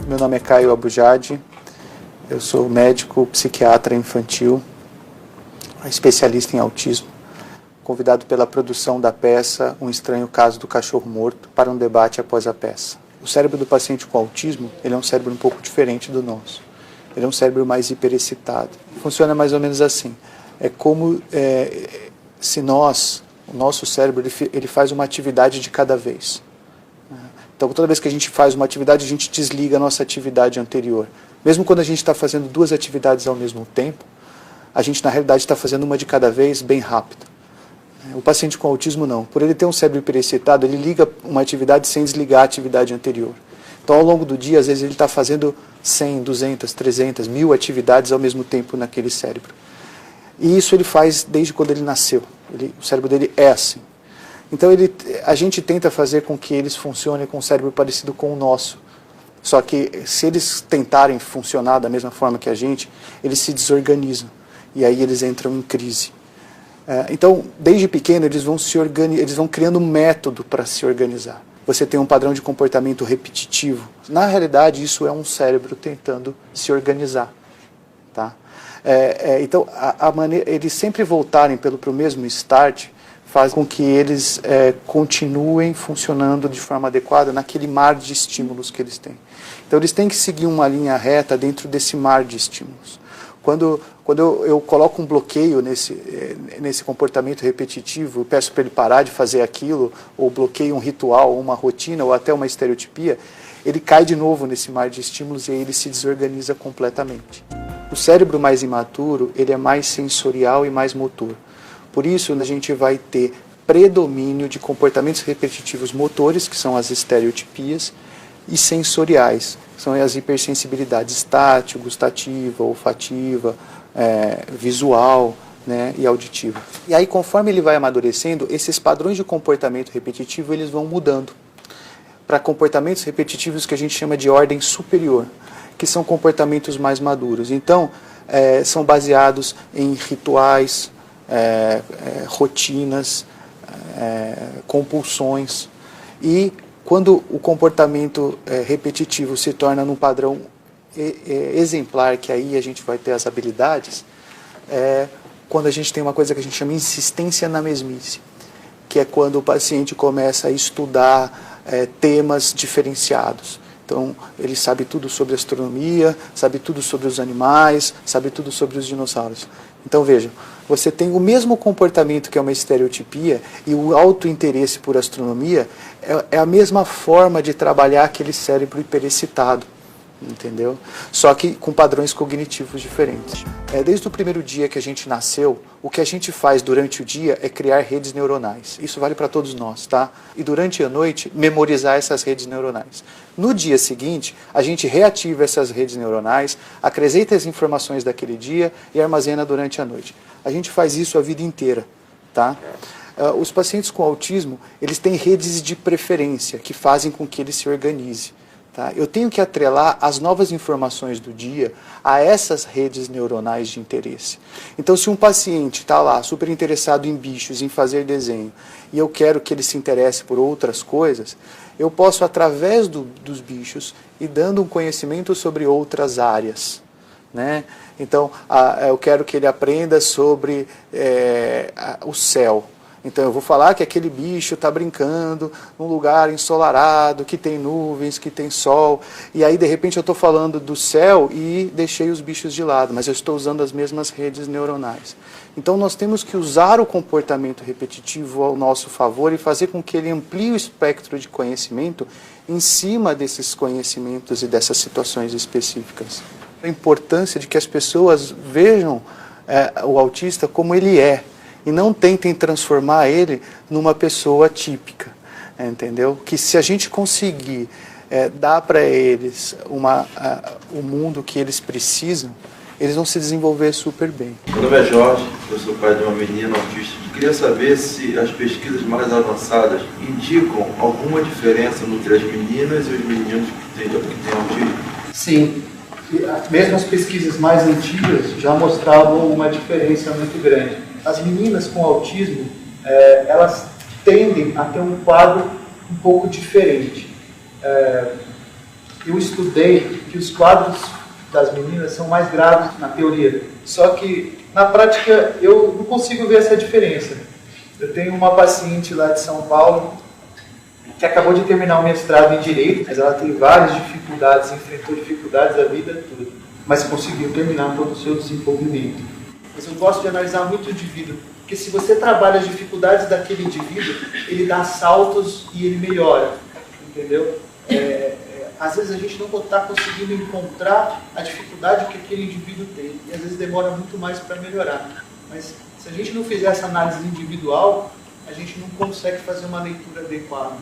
Meu nome é Caio Abujade, eu sou médico psiquiatra infantil, especialista em autismo, convidado pela produção da peça Um Estranho Caso do Cachorro Morto para um debate após a peça. O cérebro do paciente com autismo, ele é um cérebro um pouco diferente do nosso. Ele é um cérebro mais hiperexcitado. Funciona mais ou menos assim. É como se o nosso cérebro, ele faz uma atividade de cada vez. Então, toda vez que a gente faz uma atividade, a gente desliga a nossa atividade anterior. Mesmo quando a gente está fazendo duas atividades ao mesmo tempo, a gente, na realidade, está fazendo uma de cada vez bem rápido. O paciente com autismo, não. Por ele ter um cérebro hiperexcitado, ele liga uma atividade sem desligar a atividade anterior. Então, ao longo do dia, às vezes, ele está fazendo 100, 200, 300, 1000 atividades ao mesmo tempo naquele cérebro. E isso ele faz desde quando ele nasceu. O cérebro dele é assim. Então, a gente tenta fazer com que eles funcionem com um cérebro parecido com o nosso. Só que, se eles tentarem funcionar da mesma forma que a gente, eles se desorganizam. E aí eles entram em crise. Então, desde pequeno, eles vão criando um método para se organizar. Você tem um padrão de comportamento repetitivo. Na realidade, isso é um cérebro tentando se organizar. Tá? Então, eles sempre voltarem para o mesmo start faz com que eles continuem funcionando de forma adequada naquele mar de estímulos que eles têm. Então, eles têm que seguir uma linha reta dentro desse mar de estímulos. Quando eu coloco um bloqueio nesse comportamento repetitivo, eu peço para ele parar de fazer aquilo, ou bloqueio um ritual, ou uma rotina, ou até uma estereotipia, ele cai de novo nesse mar de estímulos e aí ele se desorganiza completamente. O cérebro mais imaturo, ele é mais sensorial e mais motor. Por isso, a gente vai ter predomínio de comportamentos repetitivos motores, que são as estereotipias, e sensoriais, que são as hipersensibilidades tátil, gustativa, olfativa, visual, né, e auditiva. E aí, conforme ele vai amadurecendo, esses padrões de comportamento repetitivo eles vão mudando para comportamentos repetitivos que a gente chama de ordem superior, que são comportamentos mais maduros. Então, são baseados em rituais, rotinas, compulsões. E quando o comportamento repetitivo se torna num padrão exemplar, que aí a gente vai ter as habilidades, quando a gente tem uma coisa que a gente chama de insistência na mesmice, que é quando o paciente começa a estudar temas diferenciados. Então, ele sabe tudo sobre astronomia, sabe tudo sobre os animais, sabe tudo sobre os dinossauros. Então, vejam, você tem o mesmo comportamento que é uma estereotipia e o autointeresse por astronomia é a mesma forma de trabalhar aquele cérebro hiperexcitado, entendeu? Só que com padrões cognitivos diferentes. Desde o primeiro dia que a gente nasceu, o que a gente faz durante o dia é criar redes neuronais. Isso vale para todos nós, tá? E durante a noite, memorizar essas redes neuronais. No dia seguinte, a gente reativa essas redes neuronais, acrescenta as informações daquele dia e armazena durante a noite. A gente faz isso a vida inteira, tá? Os pacientes com autismo, eles têm redes de preferência que fazem com que ele se organize. Tá? Eu tenho que atrelar as novas informações do dia a essas redes neuronais de interesse. Então, se um paciente está lá super interessado em bichos, em fazer desenho, e eu quero que ele se interesse por outras coisas, eu posso, através dos bichos, ir dando um conhecimento sobre outras áreas. Né? Então, eu quero que ele aprenda sobre o céu. Então, eu vou falar que aquele bicho está brincando num lugar ensolarado, que tem nuvens, que tem sol. E aí, de repente, eu estou falando do céu e deixei os bichos de lado, mas eu estou usando as mesmas redes neuronais. Então, nós temos que usar o comportamento repetitivo ao nosso favor e fazer com que ele amplie o espectro de conhecimento em cima desses conhecimentos e dessas situações específicas. A importância de que as pessoas vejam o autista como ele é, e não tentem transformar ele numa pessoa típica, entendeu? Que se a gente conseguir dar para eles o mundo que eles precisam, eles vão se desenvolver super bem. Meu nome é Jorge, eu sou pai de uma menina autista. Queria saber se as pesquisas mais avançadas indicam alguma diferença entre as meninas e os meninos que têm autismo. Sim. Mesmo as pesquisas mais antigas já mostravam uma diferença muito grande. As meninas com autismo, elas tendem a ter um quadro um pouco diferente. eu estudei que os quadros das meninas são mais graves na teoria. Só que, na prática, eu não consigo ver essa diferença. Eu tenho uma paciente lá de São Paulo que acabou de terminar o mestrado em Direito, mas ela teve várias dificuldades, enfrentou dificuldades a vida toda, mas conseguiu terminar todo o seu desenvolvimento. Mas eu gosto de analisar muito o indivíduo, porque se você trabalha as dificuldades daquele indivíduo, ele dá saltos e ele melhora, entendeu? Às vezes a gente não está conseguindo encontrar a dificuldade que aquele indivíduo tem, e às vezes demora muito mais para melhorar. Mas se a gente não fizer essa análise individual, a gente não consegue fazer uma leitura adequada.